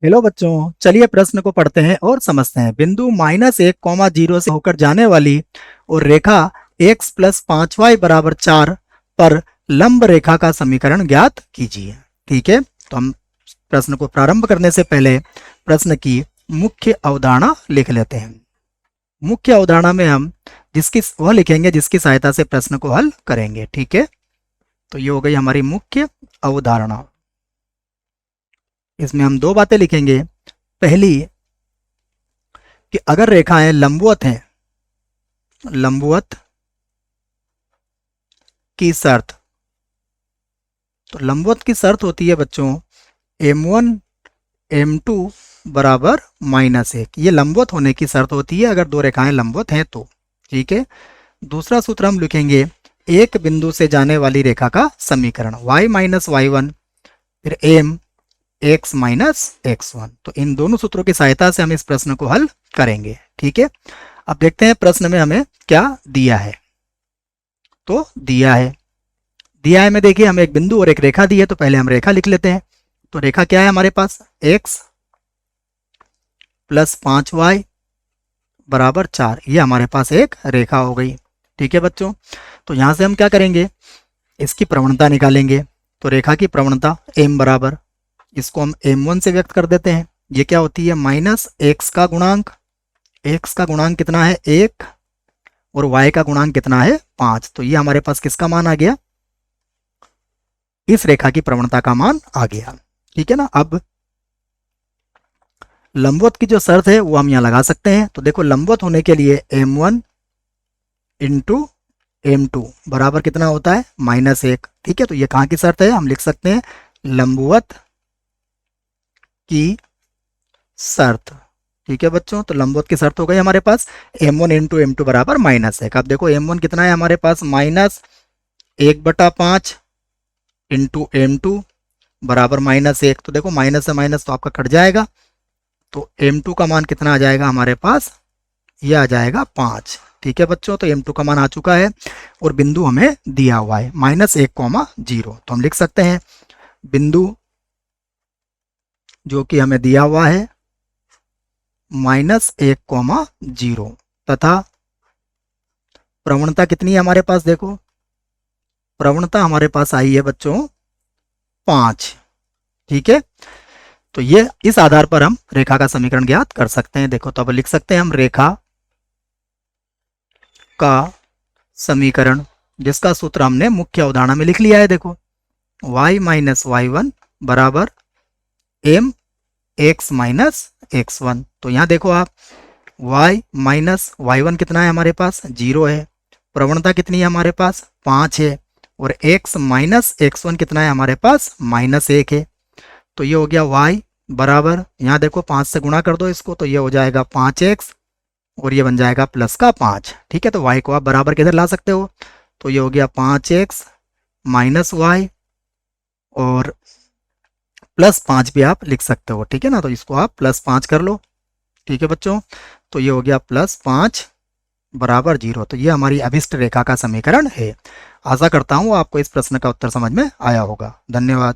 Hello बच्चों, चलिए प्रश्न को पढ़ते हैं और समझते हैं। बिंदु -1, 0 से होकर जाने वाली और रेखा x प्लस 5y बराबर 4 पर लंब रेखा का समीकरण ज्ञात कीजिए। ठीक है, तो हम प्रश्न को प्रारंभ करने से पहले प्रश्न की मुख्य अवधारणा लिख लेते हैं। मुख्य अवधारणा में हम वह लिखेंगे जिसकी सहायता से प्रश्न को हल करेंगे। ठीक है, तो ये हो गई हमारी मुख्य अवधारणा। इसमें हम दो बातें लिखेंगे। पहली कि अगर रेखाएं लंबवत हैं, लंबवत की शर्त, तो लंबवत की शर्त होती है बच्चों m1 m2 बराबर -1। ये लंबवत होने की शर्त होती है अगर दो रेखाएं लंबवत हैं तो। ठीक है, दूसरा सूत्र हम लिखेंगे एक बिंदु से जाने वाली रेखा का समीकरण y माइनस y1 फिर m x माइनस x1। तो इन दोनों सूत्रों की सहायता से हम इस प्रश्न को हल करेंगे। ठीक है, अब देखते हैं प्रश्न में हमें क्या दिया है। तो दिया है में देखिए हमें एक बिंदु और एक रेखा दी है, तो पहले हम रेखा लिख लेते हैं। तो रेखा क्या है हमारे पास, x प्लस 5y बराबर 4। ये हमारे पास एक रेखा हो गई। ठीक है बच्चों, तो यहां से हम क्या करेंगे, इसकी प्रवणता निकालेंगे। तो रेखा की प्रवणता m बराबर, इसको हम m1 से व्यक्त कर देते हैं। ये क्या होती है, माइनस x का गुणांक, x का गुणांक कितना है 1 और y का गुणांक कितना है 5। तो ये हमारे पास किसका मान आ गया, इस रेखा की प्रवणता का मान आ गया। ठीक है ना, अब लंबवत की जो शर्त है वो हम यहाँ लगा सकते हैं। तो देखो लंबवत होने के लिए m1 इंटू m2 बराबर कितना होता है -1। ठीक है, तो ये कहाँ की शर्त है, हम लिख सकते हैं लंबवत की शर्त। ठीक है बच्चों, तो लंबवत की शर्त हो गई हमारे पास m1 इंटू m2 बराबर -1। अब देखो m1 कितना है हमारे पास -1/5 इंटू m2 बराबर -1। तो देखो माइनस से माइनस तो आपका कट जाएगा, तो m2 का मान कितना आ जाएगा हमारे पास, ये आ जाएगा 5। ठीक है बच्चों, तो m2 का मान आ चुका है और बिंदु हमें दिया हुआ है -1, 0। तो हम लिख सकते हैं बिंदु जो कि हमें दिया हुआ है -1, 0 तथा प्रवणता कितनी है हमारे पास, देखो प्रवणता हमारे पास आई है बच्चों 5। ठीक है, तो ये इस आधार पर हम रेखा का समीकरण ज्ञात कर सकते हैं। देखो तो अब लिख सकते हैं हम रेखा का समीकरण, जिसका सूत्र हमने मुख्य अवधारणा में लिख लिया है। देखो y माइनस y1 बराबर m x माइनस x1। तो यहां देखो आप y माइनस y1 कितना है हमारे पास 0 है, प्रवणता कितनी है हमारे पास 5 है, और x माइनस x1 कितना है हमारे पास -1 है। तो ये हो गया y बराबर, यहाँ देखो 5 से गुणा कर दो इसको, तो ये हो जाएगा 5x और ये बन जाएगा प्लस का 5। ठीक है, तो y को आप बराबर किधर ला सकते हो, तो ये हो गया 5x माइनस y और प्लस 5 भी आप लिख सकते हो। ठीक है ना, तो इसको आप +5 कर लो। ठीक है बच्चों, तो ये हो गया +5 बराबर 0। तो ये हमारी अभिष्ट रेखा का समीकरण है। आशा करता हूँ आपको इस प्रश्न का उत्तर समझ में आया होगा। धन्यवाद।